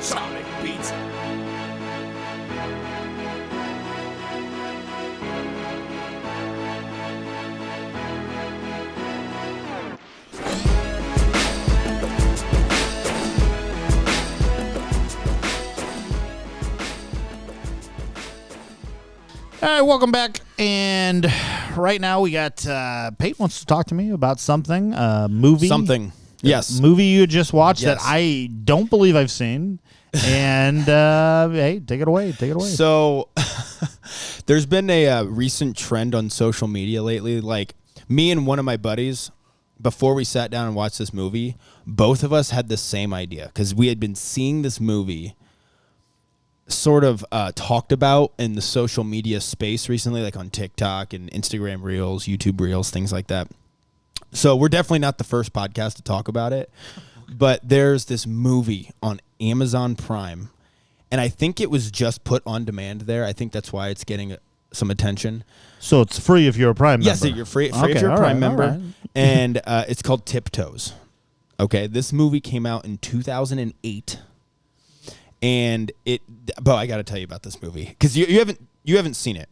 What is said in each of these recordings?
Sonic Beats. All right, welcome back. And right now we got Peyton wants to talk to me about something, movie. Something. Yes. Movie you just watched that Yes. I don't believe I've seen. And hey, take it away. Take it away. So there's been a recent trend on social media lately. Like me and one of my buddies, before we sat down and watched this movie, both of us had the same idea because we had been seeing this movie sort of talked about in the social media space recently, like on TikTok and Instagram Reels, YouTube Reels, things like that. So we're definitely not the first podcast to talk about it, but there's this movie on Amazon Prime, and I think it was just put on demand there. I think that's why it's getting some attention. So it's free if you're a Prime member. Yes, you're free if you're a Prime member, and it's called Tiptoes. Okay, this movie came out in 2008. And but I got to tell you about this movie because you haven't seen it,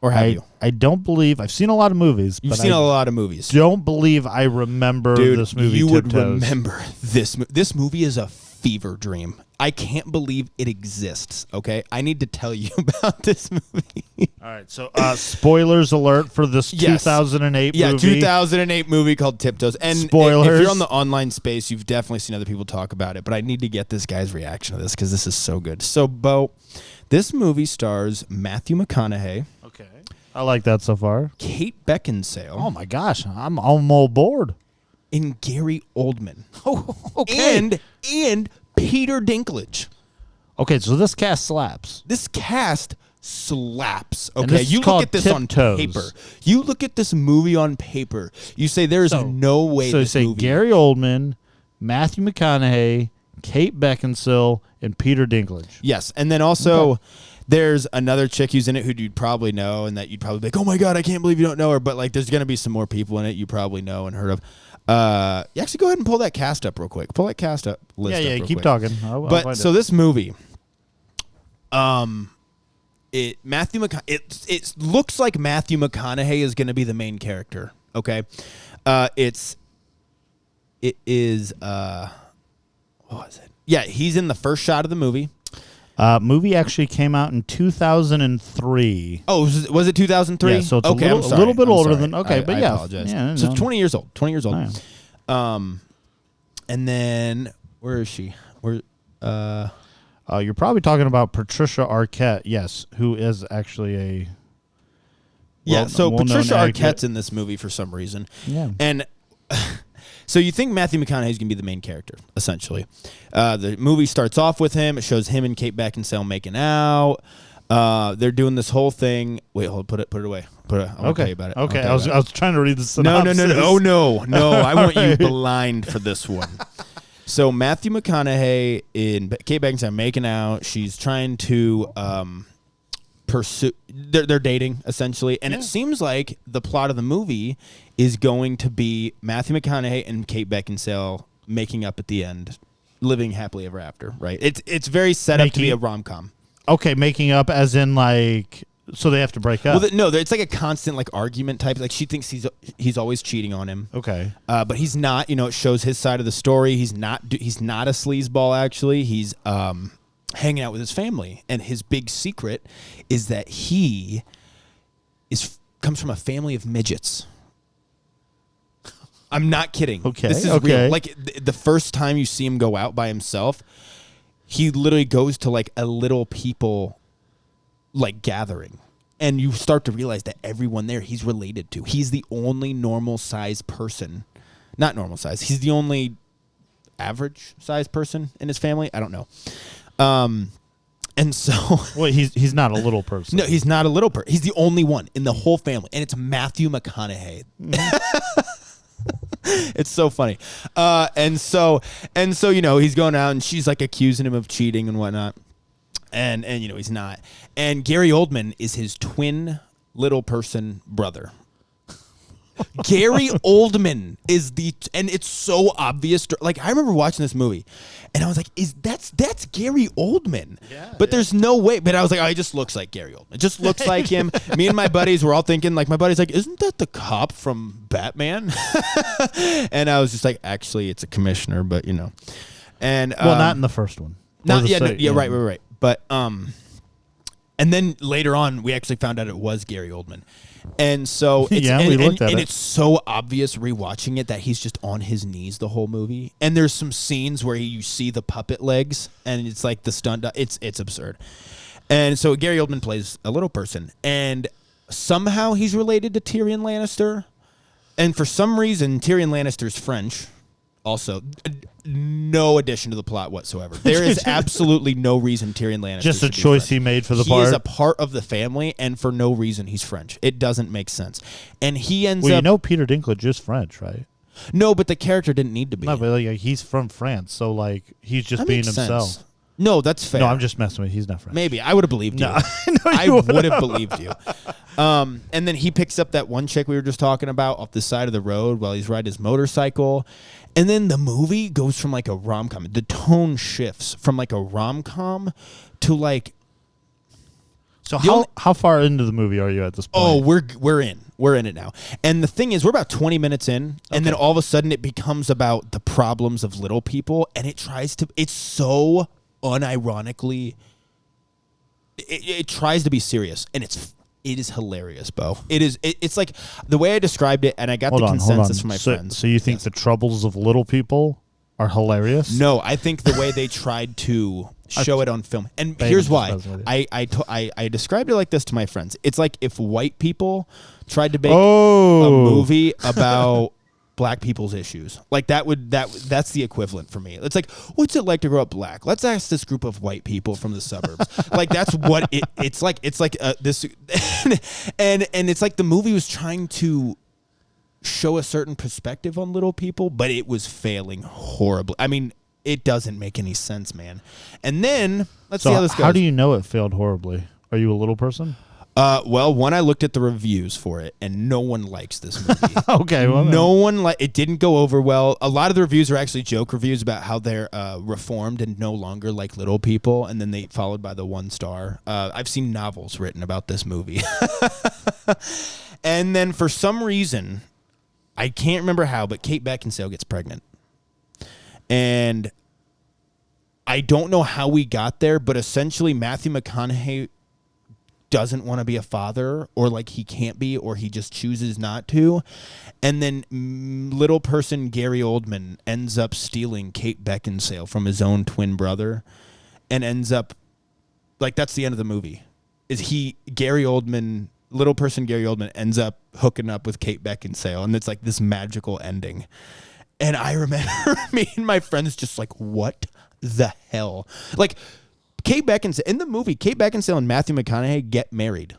or have you? I don't believe I've seen a lot of movies. You've seen a lot of movies. Don't believe I remember this movie. You would Tiptoes. remember this. This movie is a fever dream. I can't believe it exists. Okay, I need to tell you about this movie. All right, so spoilers alert for this 2008 movie. Yeah, 2008 movie called Tiptoes. And Spoilers. If you're on the online space, you've definitely seen other people talk about it, but I need to get this guy's reaction to this because this is so good. So, Bo, this movie stars Matthew McConaughey. Okay. I like that so far. Kate Beckinsale. Oh, my gosh. I'm all bored. And Gary Oldman. Oh, okay. And Peter Dinklage. Okay, so this cast slaps. This cast slaps. And Okay, this is you look called at this Tiptoes. on paper. You look at this movie on paper. You say there's no way So you this say movie. Gary Oldman, Matthew McConaughey, Kate Beckinsale, and Peter Dinklage. Yes, and then also there's another chick who's in it who you'd probably know and that you'd probably be like, oh my God, I can't believe you don't know her. But like there's going to be some more people in it you probably know and heard of. Actually, go ahead and pull that cast up real quick. Pull that cast up list up Yeah, real keep quick. talking. I'll But find so it. this movie, it looks like Matthew McConaughey is going to be the main character. Okay, it is what was it? Yeah, he's in the first shot of the movie. Movie actually came out in 2003. Oh, was it 2003? Yeah, so it's okay, a little bit older than but I yeah, apologize. yeah, So no. 20 years old. 20 years old. Oh, yeah. And then where is she? Where? You're probably talking about Patricia Arquette, yes, who is actually a So well-known Patricia actor. Arquette's in this movie for some reason. Yeah. And so you think Matthew McConaughey is going to be the main character, essentially. The movie starts off with him. It shows him and Kate Beckinsale making out. They're doing this whole thing. Wait, hold. Put it away. I want to tell you about it. Okay, I'll I tell you was trying to read the about it. synopsis. No. Oh, no. I want you right. blind for this one. So Matthew McConaughey and Kate Beckinsale making out. She's trying to pursue. They're dating essentially, and it seems like the plot of the movie is going to be Matthew McConaughey and Kate Beckinsale making up at the end, living happily ever after. Right? It's very set up to be a rom-com. Okay, making up as in like, so they have to break up. Well, no, it's like a constant like argument type. Like she thinks he's always cheating on him. Okay, but he's not. You know, it shows his side of the story. He's not a sleazeball. Actually, he's hanging out with his family, and his big secret is that he comes from a family of midgets. I'm not kidding. Okay, this is okay. real. Like the first time you see him go out by himself, he literally goes to like a little people like gathering, and you start to realize that everyone there he's related to. He's the only normal size person. Not normal size. He's the only average size person in his family. I don't know. And so well, he's not a little person. no, he's not a little person. He's the only one in the whole family, and it's Matthew McConaughey. It's so funny. And so you know, he's going out and she's like accusing him of cheating and whatnot. And you know, he's not. And Gary Oldman is his twin little person brother. Gary Oldman is and it's so obvious. Like, I remember watching this movie, and I was like, that's Gary Oldman? Yeah, but there's no way. But I was like, oh, he just looks like Gary Oldman. It just looks like him. Me and my buddies were all thinking, like, my buddy's like, isn't that the cop from Batman? And I was just like, actually, it's a commissioner, but you know. And well, not in the first one. Right. But and then later on, we actually found out it was Gary Oldman. And so it's, we looked at it. And it's so obvious rewatching it that he's just on his knees the whole movie. And there's some scenes where you see the puppet legs, and it's like the stunt. It's absurd. And so Gary Oldman plays a little person, and somehow he's related to Tyrion Lannister. And for some reason, Tyrion Lannister's French. Also, no addition to the plot whatsoever. There is absolutely no reason Tyrion Lannister just a should be choice French. he made for the he part. He is a part of the family, and for no reason he's French. It doesn't make sense. And he ends up... Well, you know Peter Dinklage is French, right? No, but the character didn't need to be. No, but like, he's from France, so like he's just That being makes himself. sense. No, that's fair. No, I'm just messing with you. He's not French. Maybe. I would have believed you. No, I would have believed you. And then he picks up that one chick we were just talking about off the side of the road while he's riding his motorcycle. And then the movie goes from like a rom-com. The tone shifts from like a rom-com to like... So how far into the movie are you at this point? Oh, we're in. We're in it now. And the thing is, we're about 20 minutes in, and then all of a sudden it becomes about the problems of little people, and it's so unironically... It tries to be serious, and it is hilarious, Bo. It's like the way I described it, and I got the consensus from my friends. So you think the troubles of little people are hilarious? No, I think the way they tried to show it on film, and here's why. I described it like this to my friends. It's like if white people tried to make a movie about black people's issues. Like that's the equivalent for me. It's like, what's it like to grow up black? Let's ask this group of white people from the suburbs. Like that's what it's like. It's like this, and it's like the movie was trying to show a certain perspective on little people, but it was failing horribly. I mean, it doesn't make any sense, man. And then let's see how this goes. How do you know it failed horribly? Are you a little person? Well, one, I looked at the reviews for it, and no one likes this movie. Okay, well, no one it didn't go over well. A lot of the reviews are actually joke reviews about how they're reformed and no longer like little people, and then they followed by the 1 star. I've seen novels written about this movie, and then for some reason, I can't remember how, but Kate Beckinsale gets pregnant, and I don't know how we got there, but essentially Matthew McConaughey doesn't want to be a father, or like he can't be, or he just chooses not to. And then little person Gary Oldman ends up stealing Kate Beckinsale from his own twin brother, and ends up like, that's the end of the movie. Little person Gary Oldman ends up hooking up with Kate Beckinsale, and it's like this magical ending. And I remember me and my friends just like, what the hell? Like, Kate Beckinsale, in the movie, Kate Beckinsale and Matthew McConaughey get married.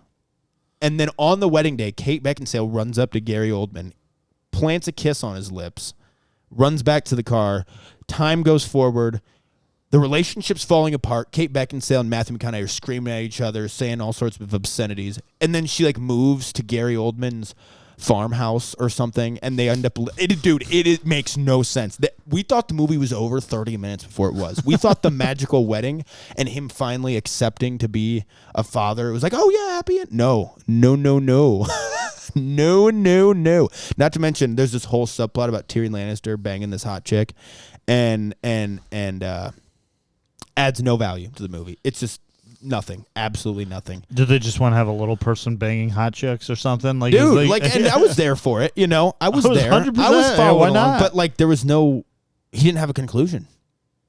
And then on the wedding day, Kate Beckinsale runs up to Gary Oldman, plants a kiss on his lips, runs back to the car. Time goes forward. The relationship's falling apart. Kate Beckinsale and Matthew McConaughey are screaming at each other, saying all sorts of obscenities. And then she like moves to Gary Oldman's farmhouse or something, and they end up... It makes no sense. We thought the movie was over 30 minutes before it was. We thought the magical wedding and him finally accepting to be a father, it was like, oh yeah, happy end. No. No. Not to mention, there's this whole subplot about Tyrion Lannister banging this hot chick, and adds no value to the movie. It's just nothing, absolutely nothing. Did they just want to have a little person banging hot chicks or something? Like, dude, and I was there for it. You know, I was there. 100%. I was following along, but like, there was no. He didn't have a conclusion.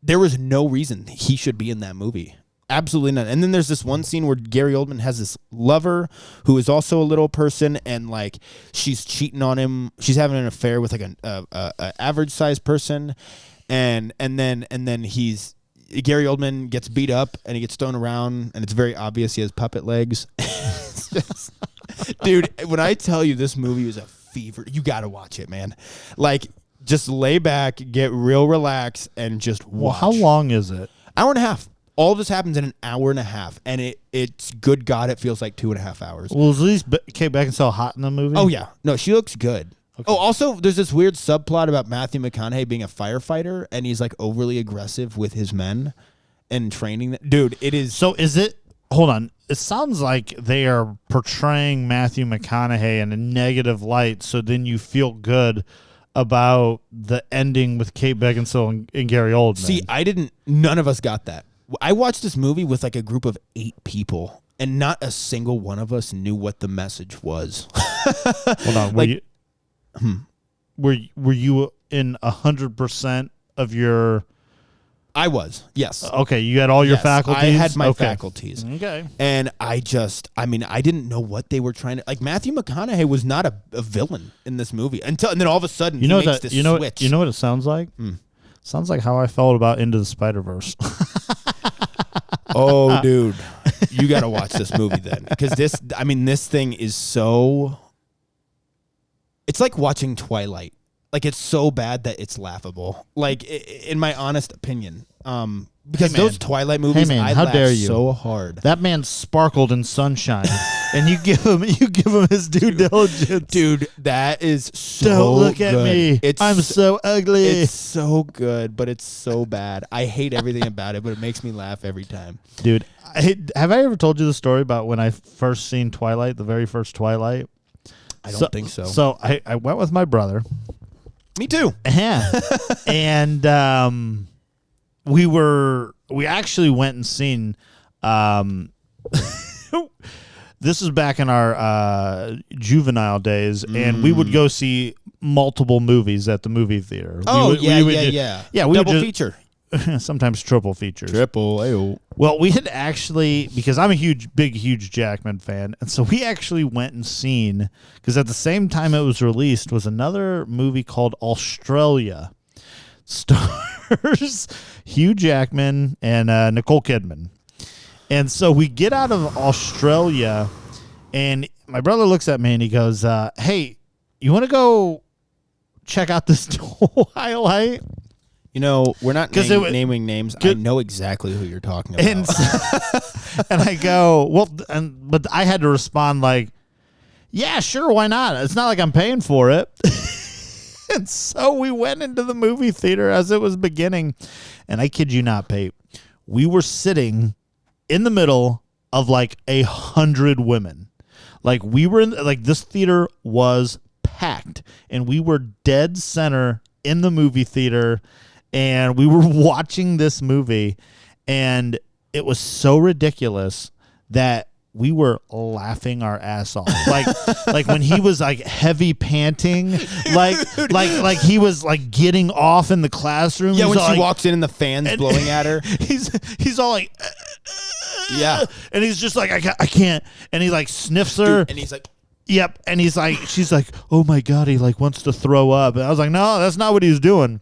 There was no reason he should be in that movie. Absolutely none. And then there's this one scene where Gary Oldman has this lover who is also a little person, and like she's cheating on him. She's having an affair with like a average sized person, and then Gary Oldman gets beat up and he gets thrown around, and it's very obvious he has puppet legs. Dude, when I tell you this movie is a fever, you got to watch it, man. Like, just lay back, get real relaxed, and just watch. Well, how long is it? Hour and a half. All of this happens in an hour and a half, and it's good God, it feels like 2.5 hours. Well, is at least Kate Beckinsale hot in the movie? Oh, yeah. No, she looks good. Oh, also, there's this weird subplot about Matthew McConaughey being a firefighter, and he's like overly aggressive with his men and training them. Dude, it is. So is it? Hold on. It sounds like they are portraying Matthew McConaughey in a negative light, so then you feel good about the ending with Kate Beckinsale and Gary Oldman. See, none of us got that. I watched this movie with like a group of 8 people, and not a single one of us knew what the message was. Hold on. Were you in 100% of your? I was, yes. Okay, you had all your faculties? I had my faculties. Okay. And I didn't know what they were trying to... Like, Matthew McConaughey was not a villain in this movie. And then all of a sudden, he makes this switch. You know what it sounds like? Sounds like how I felt about Into the Spider-Verse. Oh, dude. You got to watch this movie then. Because this thing is so... It's like watching Twilight. Like, it's so bad that it's laughable. Like, in my honest opinion. Because those Twilight movies, I how laugh dare you? so hard. That man sparkled in sunshine, and you give him his due diligence. Dude, that is so Don't look at good. me. I'm so ugly. It's so good, but it's so bad. I hate everything about it, but it makes me laugh every time. Dude, have I ever told you the story about when I first seen Twilight, the very first Twilight? I don't think so. So I went with my brother. Me too. Yeah. And we actually went and seen this is back in our juvenile days, and we would go see multiple movies at the movie theater. Yeah. We Double would feature. sometimes triple features. Ayo. Well, we had actually, because I'm a huge Jackman fan, and so we actually went and seen, because at the same time it was released was another movie called Australia. Stars Hugh Jackman and Nicole Kidman. And so we get out of Australia, and my brother looks at me and he goes, hey, you want to go check out this Twilight? You know, we're not naming names. I know exactly who you're talking about. And I go, well, but I had to respond like, yeah, sure, why not? It's not like I'm paying for it. And so we went into the movie theater as it was beginning. And I kid you not, Pate, we were sitting in the middle of like 100 women. Like we were in, like this theater was packed, and we were dead center in the movie theater. And we were watching this movie, and it was so ridiculous that we were laughing our ass off. Like when he was like heavy panting, like he was like getting off in the classroom. Yeah, when she like, walks in and the fan's blowing at her. He's all like, yeah, and he's just like, I can't, and he like sniffs her, and he's like. Yep, and she's like, oh my God, he like wants to throw up. And I was like, no, that's not what he's doing.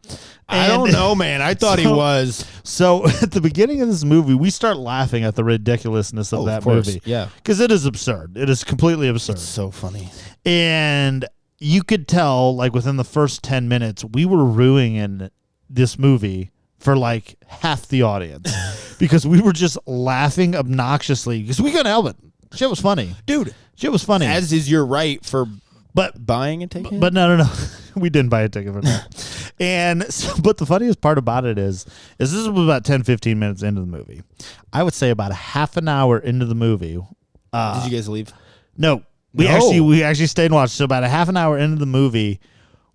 I don't know, man. I thought he was. So at the beginning of this movie, we start laughing at the ridiculousness of that movie. Yeah. Because it is absurd. It is completely absurd. It's so funny. And you could tell, like, within the first 10 minutes, we were ruining this movie for, like, half the audience. Because we were just laughing obnoxiously. Because we couldn't help it. Shit was funny. Dude. Shit was funny. As is your right for buying a ticket. But no. We didn't buy a ticket for that. But the funniest part about it is this was about 10, 15 minutes into the movie. I would say about a half an hour into the movie. Did you guys leave? No. We actually stayed and watched. So about a half an hour into the movie,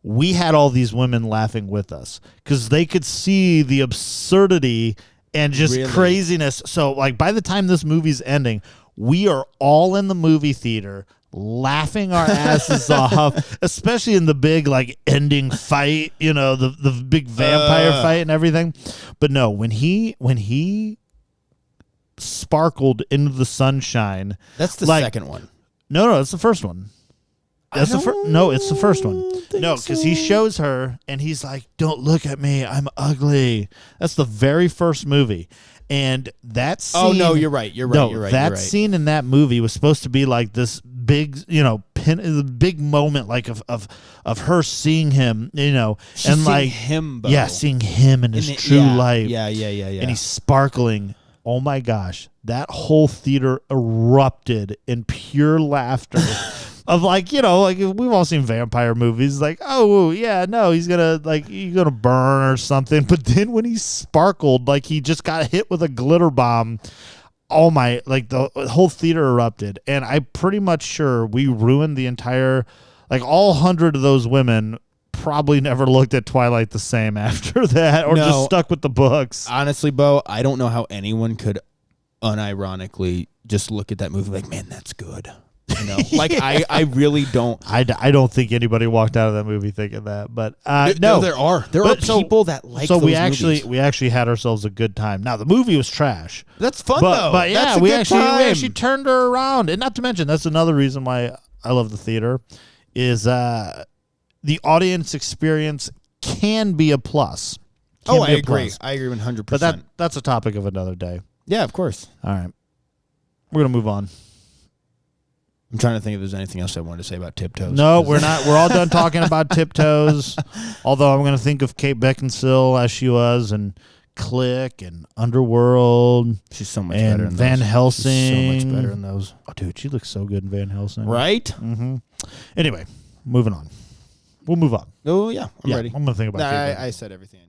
we had all these women laughing with us because they could see the absurdity and just craziness. So like by the time this movie's ending, we are all in the movie theater laughing our asses off, especially in the big like ending fight, you know, the big vampire fight and everything. But no, when he sparkled into the sunshine, that's the second one. No, it's the first one. That's No, it's the first one. No, because he shows her and he's like, "Don't look at me, I'm ugly." That's the very first movie. And that scene... Oh, no, you're right. That scene in that movie was supposed to be like this big, you know, big moment like of her seeing him, you know. She's and like him, Bo. Yeah, seeing him in his true light. Yeah. And he's sparkling. Oh, my gosh. That whole theater erupted in pure laughter. of like, like we've all seen vampire movies, like, oh yeah, no, he's gonna burn or something. But then when he sparkled, like he just got hit with a glitter bomb, the whole theater erupted. And I'm pretty much sure we ruined the entire, like all 100 of those women probably never looked at Twilight the same after that, or just stuck with the books. Honestly, Bo, I don't know how anyone could unironically just look at that movie like, man, that's good. Like I really don't. I don't think anybody walked out of that movie thinking that. But no, there are people that like. So those we movies. actually had ourselves a good time. Now the movie was trash. That's fun though. But yeah, that's a we good time. actually turned her around, and not to mention that's another reason why I love the theater is the audience experience can be a plus. I agree. I agree 100%. But that's a topic of another day. Yeah, of course. All right, we're gonna move on. I'm trying to think if there's anything else I wanted to say about Tiptoes. No, we're not. We're all done talking about Tiptoes. Although I'm going to think of Kate Beckinsale as she was, and Click, and Underworld. She's so much better in Van those. Helsing. She's so much better in those. Oh, dude, she looks so good in Van Helsing. Right? Mm-hmm. Anyway, moving on. We'll move on. Oh, yeah. I'm ready. I'm going to think about Kate Beckinsale. I said everything.